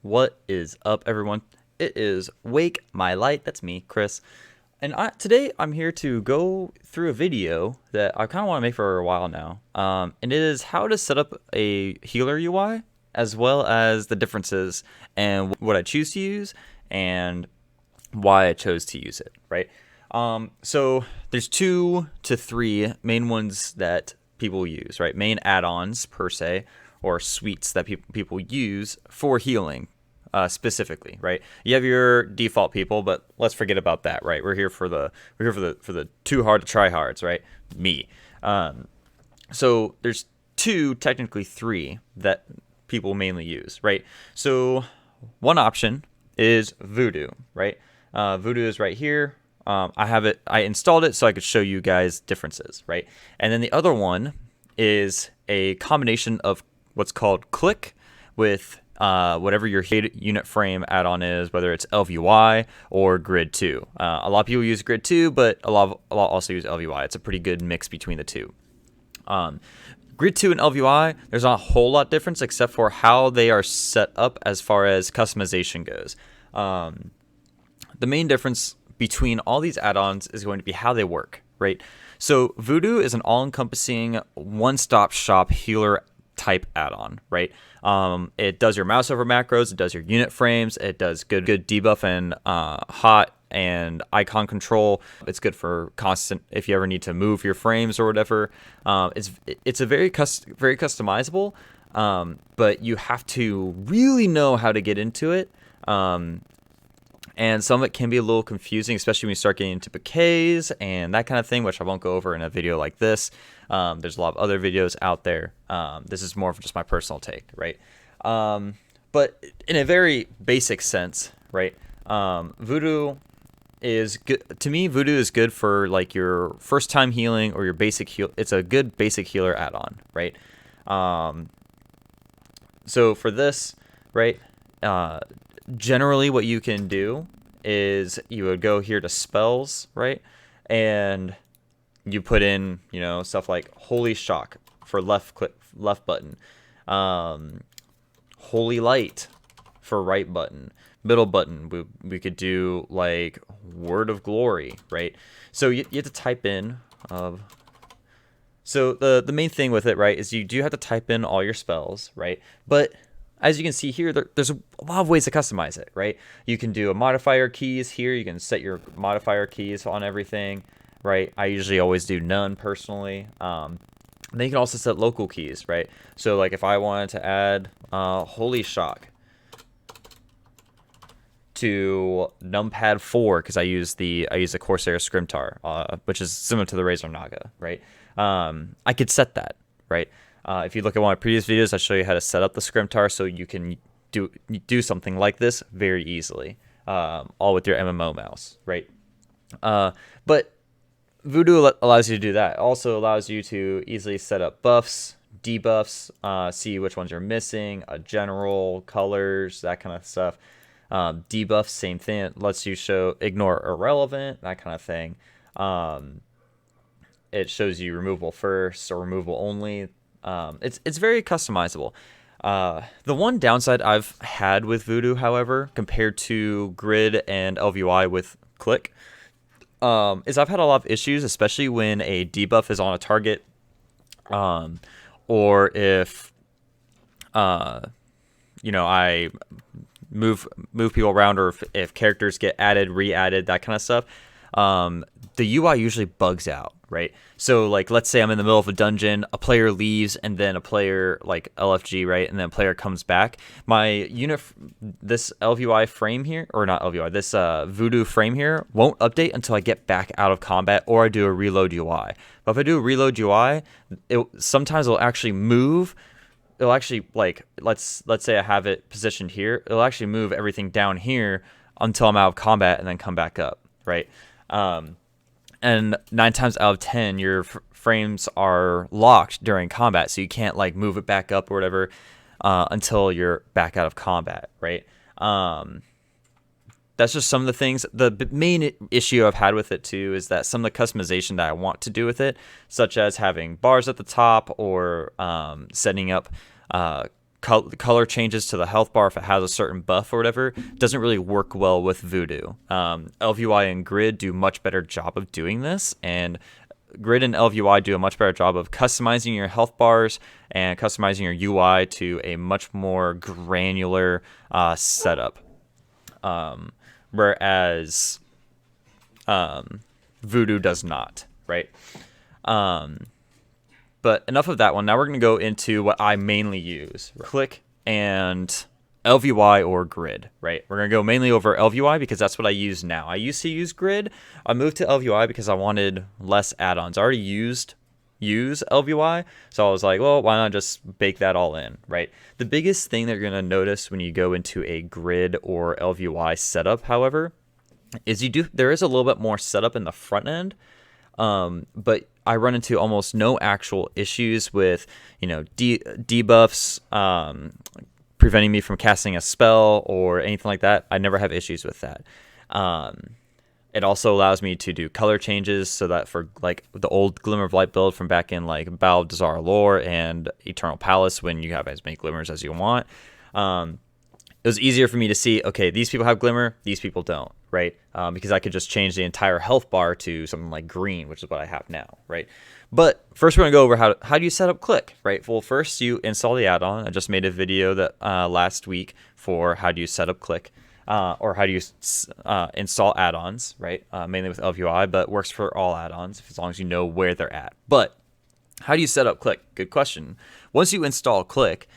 What is up, everyone? It is Wake My Light. That's me, Chris. And today I'm here to go through a video that I kind of want to make for a while now. And it is how to set up a healer UI, as well as the differences and what I choose to use and why I chose to use it, right? So there's 2 to 3 main ones that people use, right? Main add-ons per se, or suites that people use for healing, specifically, right? You have your default people, but let's forget about that, right? We're here for the too hard to try hards, right? Me. So there's 2, technically 3, that people mainly use, right? So one option is Vuhdo, right? Vuhdo is right here. I installed it so I could show you guys differences, right? And then the other one is a combination of what's called Clique with whatever your unit frame add-on is, whether it's Lvy or Grid 2. A lot of people use Grid 2, but a lot also use Lvy. It's a pretty good mix between the two. Grid 2 and Lvy, there's not a whole lot difference except for how they are set up as far as customization goes. The main difference between all these add-ons is going to be how they work, right? So Vuhdo is an all-encompassing one-stop shop healer type add-on, right? It does your mouse over macros, it does your unit frames, it does good debuff and hot and icon control. It's good for constant if you ever need to move your frames or whatever. It's a very customizable, but you have to really know how to get into it. And some of it can be a little confusing, especially when you start getting into bouquets and that kind of thing, which I won't go over in a video like this. There's a lot of other videos out there. This is more of just my personal take, right? But in a very basic sense, right? Vuhdo is good. To me, Vuhdo is good for like your first time healing or your basic heal. It's a good basic healer add-on, right? So for this, right? Generally what you can do is you would go here to spells, right? And you put in, stuff like Holy Shock for left button. Holy Light for right button. Middle button, we could do like Word of Glory, right? So you have to type in. So the main thing with it, right, is you do have to type in all your spells, right? But as you can see here, there's a lot of ways to customize it, right? You can do a modifier keys here. You can set your modifier keys on everything, right? I usually always do none personally. Then you can also set local keys, right? So like if I wanted to add Holy Shock to numpad 4, because I use the Corsair Scrimtar, which is similar to the Razor Naga, right? I could set that, right? If you look at one of my previous videos, I show you how to set up the Scrimtar so you can do something like this very easily, all with your MMO mouse, right? But Vuhdo allows you to do that. It also allows you to easily set up buffs, debuffs, see which ones you're missing, a general, colors, that kind of stuff. Debuffs, same thing. It lets you ignore irrelevant, that kind of thing. It shows you removable first or removable only. It's very customizable. The one downside I've had with Vuhdo, however, compared to Grid and Lvy with Clique, is I've had a lot of issues, especially when a debuff is on a target, or if I move people around, or if characters get added, re-added, that kind of stuff. The UI usually bugs out, right? So like, let's say I'm in the middle of a dungeon, a player leaves, and then a player like LFG, right? And then a player comes back. My unit, this Lvy frame here, or not Lvy, this Vuhdo frame here won't update until I get back out of combat or I do a reload UI. But if I do a reload UI, sometimes it'll actually move. It'll actually, like, let's say I have it positioned here. It'll actually move everything down here until I'm out of combat and then come back up, right? And 9 times out of 10, your frames are locked during combat, so you can't like move it back up or whatever until you're back out of combat, right? That's just some of the things. The main issue I've had with it too is that some of the customization that I want to do with it, such as having bars at the top or setting up color changes to the health bar if it has a certain buff or whatever doesn't really work well with Vuhdo. Lvy and Grid do much better job of doing this, and Grid and Lvy do a much better job of customizing your health bars and customizing your UI to a much more granular setup. Whereas Vuhdo does not, right? But enough of that one. Now we're going to go into what I mainly use, Clique and Lvy or Grid, right? We're going to go mainly over Lvy because that's what I use now. I used to use Grid. I moved to Lvy because I wanted less add-ons. I already use Lvy, so I was like, well, why not just bake that all in, right? The biggest thing that you're going to notice when you go into a Grid or Lvy setup, however, is there is a little bit more setup in the front end, but I run into almost no actual issues with, debuffs, preventing me from casting a spell or anything like that. I never have issues with that. It also allows me to do color changes so that for like the old Glimmer of Light build from back in like Battle of Dazar Lore and Eternal Palace, when you have as many glimmers as you want, it was easier for me to see, okay, these people have glimmer, these people don't, right? Because I could just change the entire health bar to something like green, which is what I have now, right? But first we're going to go over how do you set up Clique, right? Well, first you install the add-on. I just made a video that last week for how do you set up Clique, or how do you install add-ons, right? Mainly with Lvy, but works for all add-ons as long as you know where they're at. But how do you set up Clique? Good question. Once you install Clique,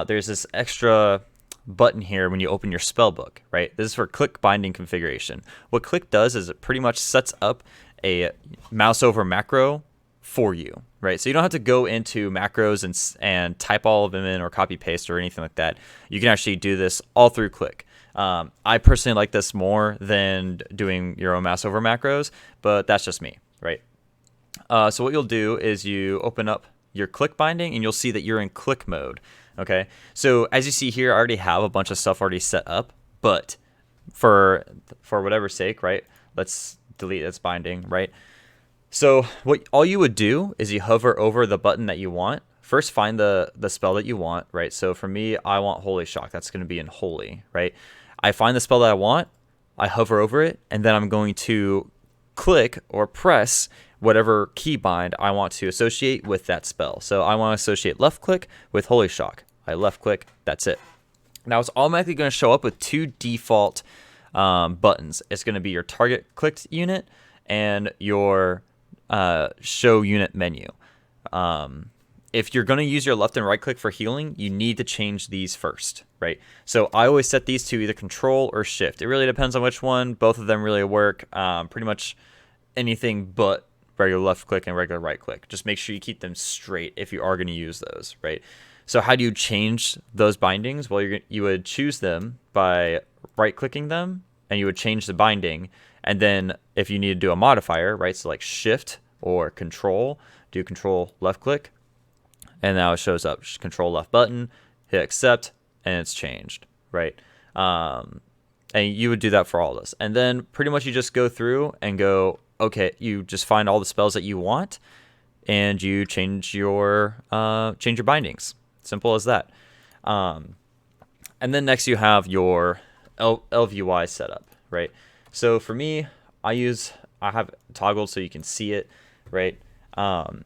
there's this extra button here when you open your spell book, right? This is for Clique binding configuration. What Clique does is it pretty much sets up a mouse over macro for you, right? So you don't have to go into macros and type all of them in or copy paste or anything like that. You can actually do this all through Clique. I personally like this more than doing your own mouse over macros, but that's just me, right? So what you'll do is you open up your Clique binding and you'll see that you're in Clique mode. Okay, so as you see here, I already have a bunch of stuff already set up, but for whatever sake, right, let's delete this binding, right? So all you would do is you hover over the button that you want. First, find the spell that you want, right? So for me, I want Holy Shock. That's going to be in Holy, right? I find the spell that I want, I hover over it, and then I'm going to click or press whatever keybind I want to associate with that spell. So I want to associate left click with Holy Shock. I left click, that's it. Now it's automatically going to show up with two default buttons. It's going to be your target clicked unit and your show unit menu. If you're going to use your left and right click for healing, you need to change these first, right? So I always set these to either control or shift. It really depends on which one. Both of them really work. Pretty much anything but regular left click and regular right click. Just make sure you keep them straight if you are going to use those, right? So how do you change those bindings? Well, you would choose them by right clicking them, and you would change the binding. And then if you need to do a modifier, right, so like shift or control, do control left click, and now it shows up control left button, hit accept, and it's changed, right? And you would do that for all this. And then pretty much you just go through and go, okay, you just find all the spells that you want, and you change your bindings. Simple as that. And then next you have your Lvy setup, right? So for me, I have toggled so you can see it, right?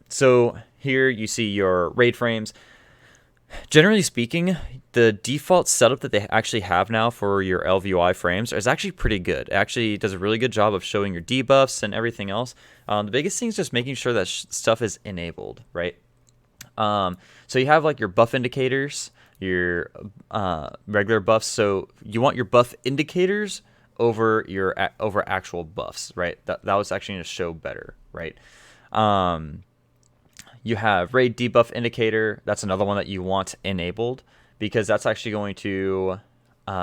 So here you see your raid frames. Generally speaking, the default setup that they actually have now for your Lvy frames is actually pretty good. It actually does a really good job of showing your debuffs and everything else. The biggest thing is just making sure that stuff is enabled, right? So you have like your buff indicators, your regular buffs. So you want your buff indicators over actual buffs, right? That was actually going to show better, right? You have raid debuff indicator. That's another one that you want enabled because that's actually going to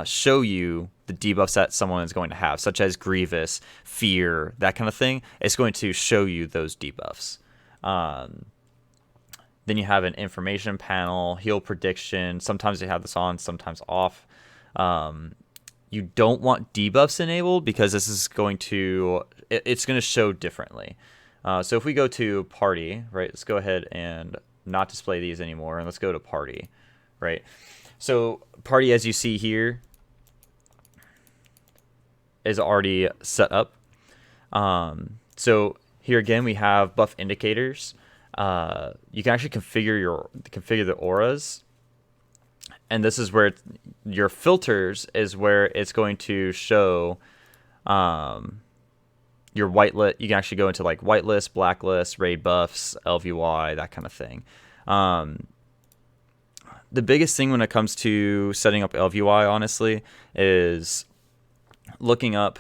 show you the debuffs that someone is going to have, such as Grievous, Fear, that kind of thing. It's going to show you those debuffs. Then you have an information panel, heal prediction. Sometimes they have this on, sometimes off. You don't want debuffs enabled because this is going to, it's going to show differently. So if we go to party, right, let's go ahead and not display these anymore, and let's go to party, right? So party, as you see here, is already set up. So here again, we have buff indicators. You can actually configure the auras, and this is where your filters is where it's going to show your whitelist. You can actually go into like whitelist, blacklist, raid buffs, LVY, that kind of thing. The biggest thing when it comes to setting up LVY, honestly, is looking up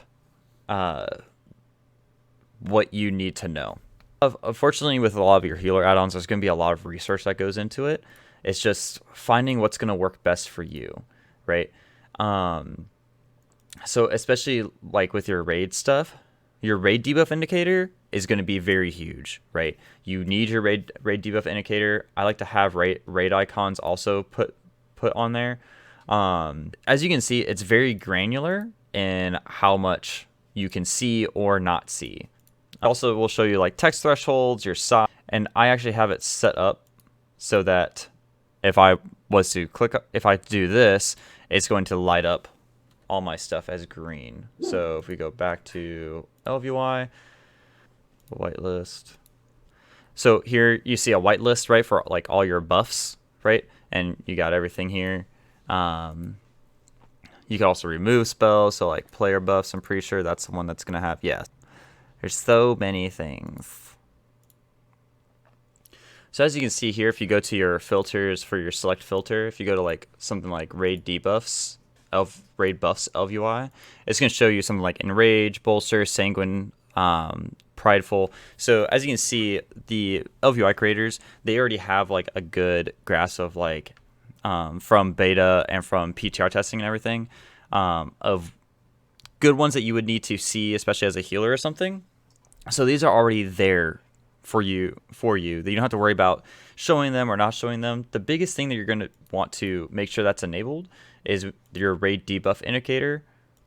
what you need to know. Unfortunately, with a lot of your healer add-ons, there's going to be a lot of research that goes into it. It's just finding what's going to work best for you, right? So especially like with your raid stuff, your raid debuff indicator is going to be very huge, right? You need your raid debuff indicator. I like to have raid icons also put on there. As you can see, it's very granular in how much you can see or not see. Also, we'll show you like text thresholds, your size, and I actually have it set up so that if I was to if I do this, it's going to light up all my stuff as green. So if we go back to LVY, whitelist. So here you see a whitelist, right, for like all your buffs, right? And you got everything here. You can also remove spells, so like player buffs, I'm pretty sure that's the one that's going to have, yeah. There's so many things. So as you can see here, if you go to your filters for your select filter, if you go to like something like raid debuffs, raid buffs LVY, it's going to show you something like enrage, bolster, sanguine, prideful. So as you can see, the LVY creators, they already have like a good grasp of like from beta and from PTR testing and everything, of good ones that you would need to see, especially as a healer or something. So these are already there for you that you don't have to worry about showing them or not showing them. The biggest thing that you're going to want to make sure that's enabled is your raid debuff indicator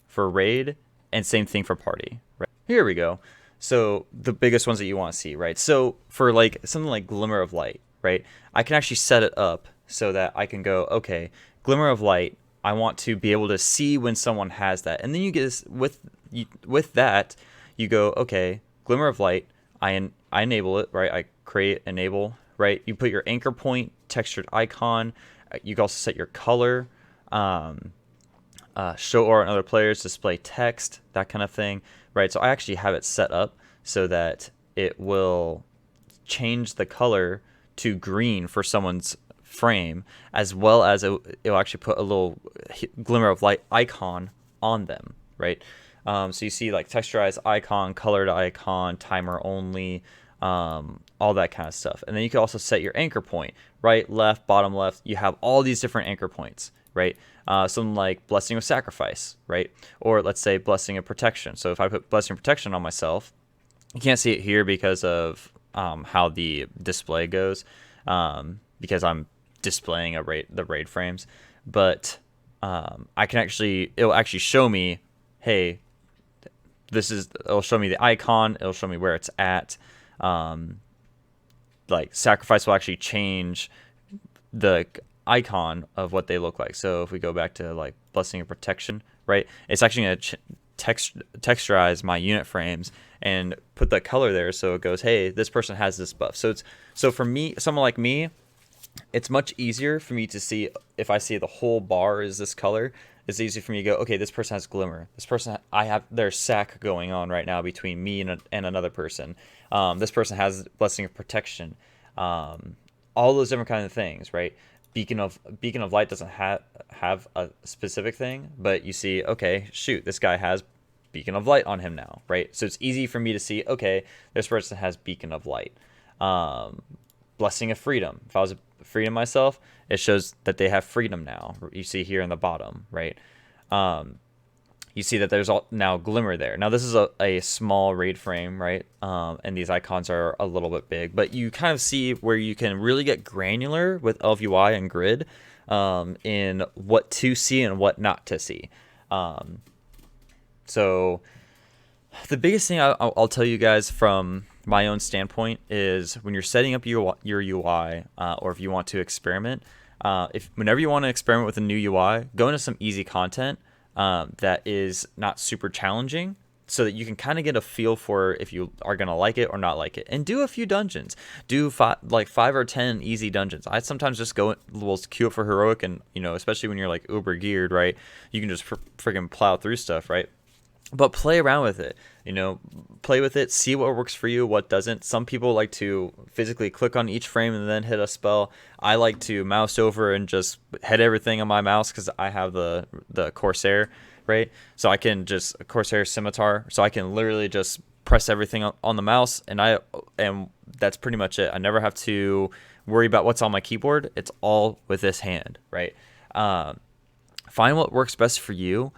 for raid, and same thing for party. Right? Here we go. So the biggest ones that you want to see, right? So for like something like Glimmer of Light, right? I can actually set it up so that I can go, okay, Glimmer of Light, I want to be able to see when someone has that. And then you get this, with that, you go, okay, Glimmer of Light, I enable it, right? I create, enable, right? You put your anchor point, textured icon. You can also set your color, show aura on other players, display text, that kind of thing, right? So I actually have it set up so that it will change the color to green for someone's frame, as well as it'll actually put a little Glimmer of Light icon on them, right? So you see like texturized icon, colored icon, timer only, all that kind of stuff. And then you can also set your anchor point, right, left, bottom left. You have all these different anchor points, right? Something like Blessing of Sacrifice, right? Or let's say Blessing of Protection. So if I put Blessing of Protection on myself, you can't see it here because of how the display goes, because I'm displaying the raid frames. But I can it'll actually show me, hey, it'll show me the icon, it'll show me where it's at. Like Sacrifice will actually change the icon of what they look like. So if we go back to like Blessing of Protection, right, it's actually going to texturize my unit frames and put the color there, so it goes, hey, this person has this buff. So for me, someone like me, it's much easier for me to see. If I see the whole bar is this color, it's easy for me to go, okay, this person has Glimmer. This person, there's sack going on right now between me and another person. This person has Blessing of Protection. All those different kind of things, right? Beacon of Light doesn't have a specific thing, but you see, okay, shoot, this guy has Beacon of Light on him now, right? So it's easy for me to see, okay, this person has Beacon of Light. Blessing of Freedom. If I was freedom myself, it shows that they have freedom now. You see here in the bottom, right? You see that there's now Glimmer there. Now this is a small raid frame, right? And these icons are a little bit big, but you kind of see where you can really get granular with LVY and grid in what to see and what not to see. So the biggest thing I'll tell you guys from my own standpoint is when you're setting up your UI, or if you want to experiment, If whenever you want to experiment with a new UI, go into some easy content that is not super challenging, so that you can kind of get a feel for if you are going to like it or not like it. And do a few dungeons. Do 5 or 10 easy dungeons. I sometimes just will queue up for heroic, and especially when you're like uber geared, right? You can just freaking plow through stuff, right? But play around with it. Play with it, see what works for you, what doesn't. Some people like to physically click on each frame and then hit a spell. I like to mouse over and just hit everything on my mouse because I have the Corsair, right? So I can just Corsair Scimitar, so I can literally just press everything on the mouse, and that's pretty much it. I never have to worry about what's on my keyboard. It's all with this hand, right? Find what works best for you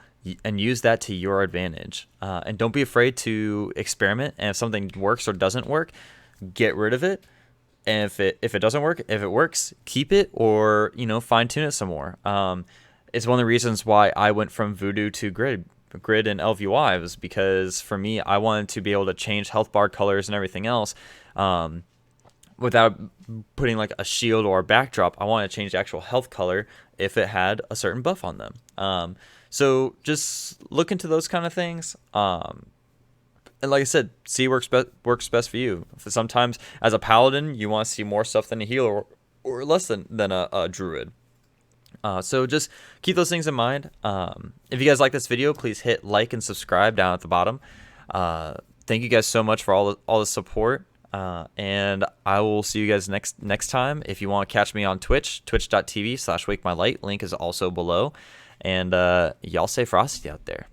and use that to your advantage. And don't be afraid to experiment. And if something works or doesn't work, get rid of it. And if it doesn't work, if it works, keep it, or fine tune it some more. It's one of the reasons why I went from Vuhdo to Grid and Lvy was because for me, I wanted to be able to change health bar colors and everything else without putting like a shield or a backdrop. I wanted to change the actual health color if it had a certain buff on them. So just look into those kind of things. And like I said, see works best for you. Sometimes as a paladin, you want to see more stuff than a healer, or less than a druid. So just keep those things in mind. If you guys like this video, please hit like and subscribe down at the bottom. Thank you guys so much for all the support. And I will see you guys next time. If you want to catch me on Twitch, twitch.tv/wakemylight. Link is also below. And y'all stay frosty out there.